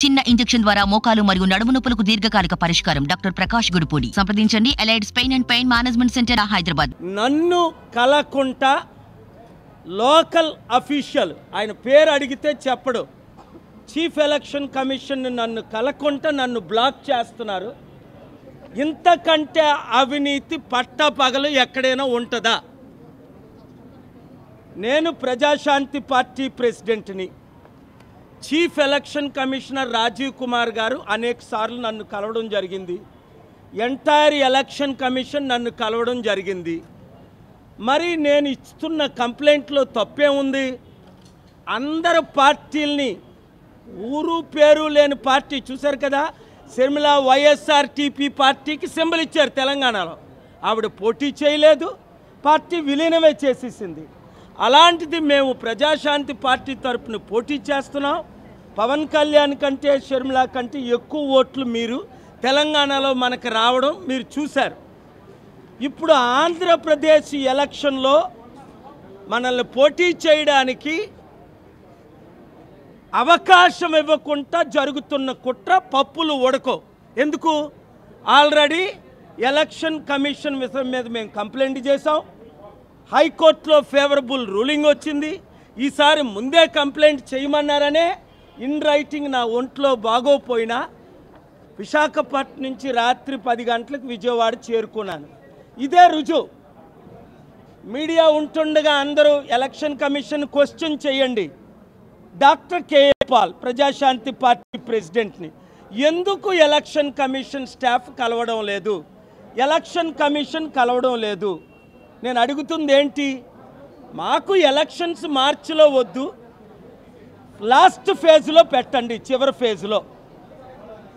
చిన్న ఇంజెక్షన్ ద్వారా మోకాలు మరియు నడుము నొప్పులకు దీర్ఘకాలిక పరిష్కారం. డాక్టర్ ప్రకాష్ గుడిపూడి. సంప్రదించండి. Allied's pain and pain management centre, Hyderabad. నన్ను కలకుంట లోకల్ అఫీషియల్, ఆయన పేరు అడిగితే చెప్పడు, చీఫ్ ఎలక్షన్ కమిషన్ నన్ను కలకుంట నన్ను బ్లాక్ చేస్తున్నారు. ఇంతకంటే అవినీతి పట్టపగలు ఎక్కడైనా ఉంటుందా? నేను ప్రజాశాంతి పార్టీ ప్రెసిడెంట్ని. Chief election commissioner Rajiv Kumar garu అనేక సార్లు నన్ను కలవడం జరిగింది. ఎంటైర్ ఎలక్షన్ కమిషన్ నన్ను కలవడం జరిగింది. మరి నేను ఇస్తున్న కంప్లైంట్లో తప్పే ఉంది? అందరు పార్టీల్ని, ఊరు పేరు లేని పార్టీ చూశారు కదా, శర్మిల వైఎస్ఆర్టీపీ పార్టీకి సింబల్ ఇచ్చారు తెలంగాణలో. ఆవిడ పోటీ చేయలేదు, పార్టీ విలీనమే చేసేసింది. అలాంటిది మేము ప్రజాశాంతి పార్టీ తరపున పోటీ చేస్తున్నాం. పవన్ కళ్యాణ్ కంటే షర్మిల కంటే ఎక్కువ ఓట్లు మీరు తెలంగాణలో మనకు రావడం మీరు చూశారు. ఇప్పుడు ఆంధ్రప్రదేశ్ ఎలక్షన్లో మనల్ని పోటీ చేయడానికి అవకాశం ఇవ్వకుండా జరుగుతున్న కుట్ర పప్పులు ఉడకో. ఎందుకు? ఆల్రెడీ ఎలక్షన్ కమిషన్ విషయం మీద మేము కంప్లైంట్ చేసాం. హైకోర్టులో ఫేవరబుల్ రూలింగ్ వచ్చింది. ఈసారి ముందే కంప్లైంట్ చేయమన్నారనే ఇన్ రైటింగ్ నా ఒంట్లో బాగోపోయినా విశాఖపట్నం నుంచి రాత్రి 10 గంటలకు విజయవాడ చేరుకున్నాను. ఇదే రుజువు. మీడియా ఉంటుండగా అందరూ ఎలక్షన్ కమిషన్ క్వశ్చన్ చేయండి. Doctor KA Paul, Prajashanti party ప్రెసిడెంట్ని, ఎందుకు ఎలక్షన్ కమిషన్ స్టాఫ్ కలవడం లేదు? ఎలక్షన్ కమిషన్ కలవడం లేదు. నేను అడుగుతుంది ఏంటి? మాకు ఎలక్షన్స్ మార్చిలో వద్దు, లాస్ట్ ఫేజ్లో పెట్టండి, చివరి ఫేజ్లో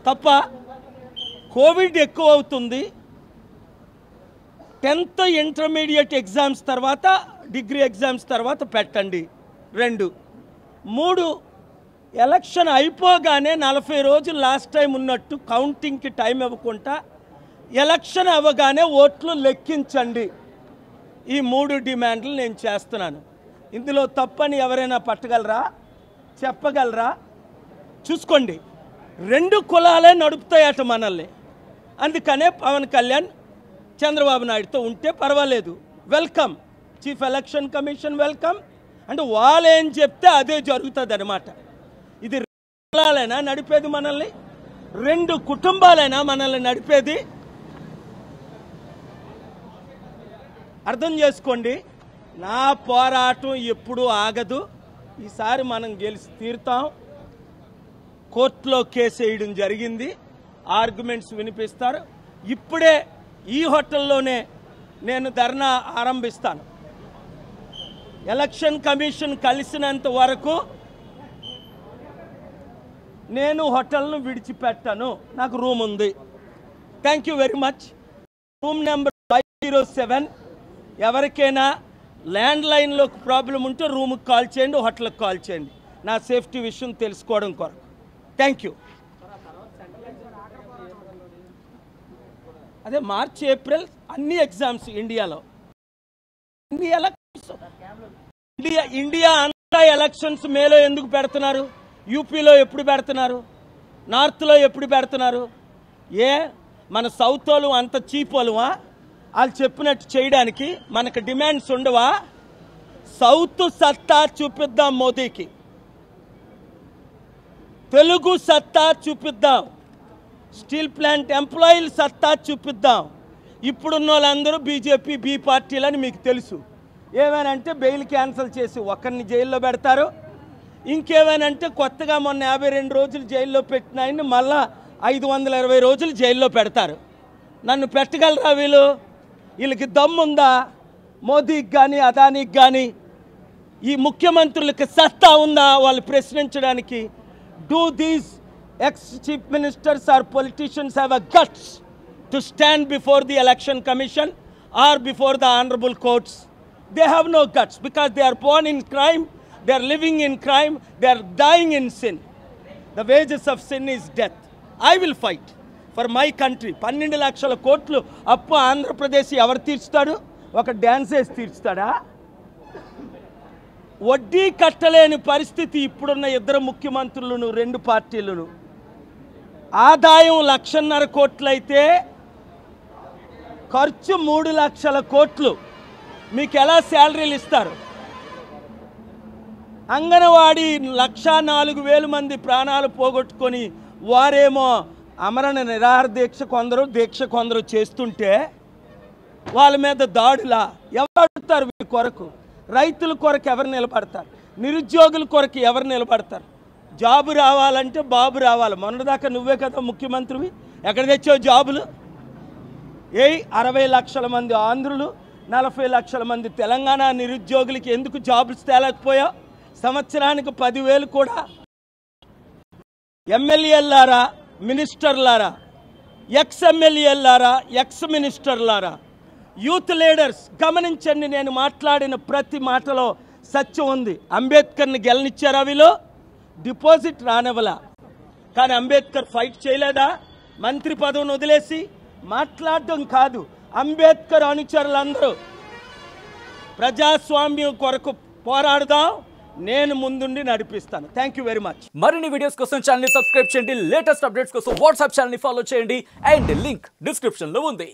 తప్ప. కోవిడ్ ఎక్కువ అవుతుంది. 10th ఇంటర్మీడియట్ ఎగ్జామ్స్ తర్వాత, డిగ్రీ ఎగ్జామ్స్ తర్వాత పెట్టండి. 2, 3 ఎలక్షన్ అయిపోగానే 40 రోజులు లాస్ట్ టైం ఉన్నట్టు కౌంటింగ్కి టైం ఇవ్వకుండా ఎలక్షన్ అవ్వగానే ఓట్లు లెక్కించండి. ఈ 3 డిమాండ్లు నేను చేస్తున్నాను. ఇందులో తప్పని ఎవరైనా పట్టగలరా? చెప్పగలరా? చూసుకోండి. 2 కులాలే నడుపుతాయట మనల్ని. అందుకనే పవన్ కళ్యాణ్ చంద్రబాబు నాయుడుతో ఉంటే పర్వాలేదు, welcome. Chief election commission welcome. అంటే వాళ్ళు ఏం చెప్తే అదే జరుగుతుంది అనమాట. ఇది 2 కులాలైనా నడిపేది మనల్ని? 2 కుటుంబాలైనా మనల్ని నడిపేది? అర్థం చేసుకోండి. నా పోరాటం ఎప్పుడూ ఆగదు. ఈసారి మనం గెలిచి తీరుతాం. కోర్టులో కేసు వేయడం జరిగింది, ఆర్గ్యుమెంట్స్ వినిపిస్తారు. ఇప్పుడే ఈ హోటల్లోనే నేను ధర్నా ఆరంభిస్తాను. ఎలక్షన్ కమిషన్ కలిసినంత వరకు నేను హోటల్ను విడిచిపెట్టాను. నాకు రూమ్ ఉంది. Thank you very much. Room number 507. ఎవరికైనా ల్యాండ్ లైన్లో ప్రాబ్లం ఉంటే రూమ్కి కాల్ చేయండి, హోటల్కి కాల్ చేయండి, నా సేఫ్టీ విషయం తెలుసుకోవడం కొరకు. Thank you. అదే మార్చ్, ఏప్రిల్ అన్ని ఎగ్జామ్స్ ఇండియాలో. ఇండియా అంతా ఎలక్షన్స్ మేలో ఎందుకు పెడుతున్నారు? యూపీలో ఎప్పుడు పెడుతున్నారు? నార్త్లో ఎప్పుడు పెడుతున్నారు? ఏ మన సౌత్ వాళ్ళు అంత చీప్ వాళ్ళువా? వాళ్ళు చెప్పినట్టు చేయడానికి మనకు డిమాండ్స్ ఉండవా? సౌత్ సత్తా చూపిద్దాం మోదీకి, తెలుగు సత్తా చూపిద్దాం, స్టీల్ ప్లాంట్ ఎంప్లాయీల సత్తా చూపిద్దాం. ఇప్పుడున్న వాళ్ళందరూ బీజేపీ బి పార్టీలని మీకు తెలుసు. ఏమైనంటే బెయిల్ క్యాన్సిల్ చేసి ఒకరిని జైల్లో పెడతారు. ఇంకేమైనంటే కొత్తగా మొన్న 52 రోజులు జైల్లో పెట్టిన ఆయన్ని మళ్ళా 520 రోజులు జైల్లో పెడతారు. నన్ను పెట్టగలరా వీళ్ళు? వీళ్ళకి దమ్ముందా? మోదీకి కానీ అదానికి కానీ ఈ ముఖ్యమంత్రులకి సత్తా ఉందా వాళ్ళు ప్రశ్నించడానికి? Do these ex chief ministers or politicians have a guts to stand before the election commission or before the honourable courts? They have no guts because they are born in crime, they are living in crime, they are dying in sin. The wages of sin is death. I will fight for my country. 12 లక్షల కోట్లు అప్పు ఆంధ్రప్రదేశ్ ఎవరు తీర్చుతాడు? ఒక dance వేసి తీర్చుతాడా? వడ్డీ కట్టలేని పరిస్థితి ఇప్పుడున్న ఇద్దరు ముఖ్యమంత్రులను, 2 పార్టీలను. ఆదాయం 1,50,000 కోట్లయితే ఖర్చు 3 లక్షల కోట్లు. మీకు ఎలా శాలరీలు ఇస్తారు? అంగన్వాడీ 1,04,000 మంది ప్రాణాలు పోగొట్టుకొని వారేమో అమరణ నిరాహార దీక్ష కొందరు చేస్తుంటే వాళ్ళ మీద దాడులా ఎవరు అడుగుతారు? వీరి కొరకు రైతుల కొరకు ఎవరు నిలబడతారు? నిరుద్యోగుల కొరకు ఎవరు నిలబడతారు? జాబు రావాలంటే బాబు రావాలి. మొన్నదాకా నువ్వే కదా ముఖ్యమంత్రివి. ఎక్కడ తెచ్చావు జాబులు? 60 లక్షల మంది ఆంధ్రులు, 40 లక్షల మంది తెలంగాణ నిరుద్యోగులకి ఎందుకు జాబులు తేలేకపోయావు? సంవత్సరానికి 10,000 కూడా. ఎమ్మెల్యేలారా, మినిస్టర్లారా, ఎక్స్ ఎమ్మెల్యేలారా, ఎక్స్ మినిస్టర్లారా, యూత్ లీడర్స్ గమనించండి. నేను మాట్లాడిన ప్రతి మాటలో సత్యం ఉంది. అంబేద్కర్ని గెలనిచ్చారా? వీళ్ళు డిపాజిట్ రానివ్వలా. కానీ అంబేద్కర్ ఫైట్ చేయలేదా? మంత్రి పదవిని వదిలేసి మాట్లాడడం కాదు. అంబేద్కర్ అనుచరులందరూ ప్రజాస్వామ్యం కొరకు పోరాడదాం. నేను ముందుండి నడిపిస్తాను. Thank you very much. మరిన్ని వీడియోస్ కోసం ఛానల్ ని సబ్స్క్రైబ్ చేయండి. లేటెస్ట్ అప్డేట్స్ కోసం వాట్సాప్ ఛానల్ ని ఫాలో చేయండి. అండ్ లింక్ డిస్క్రిప్షన్ లో ఉంది.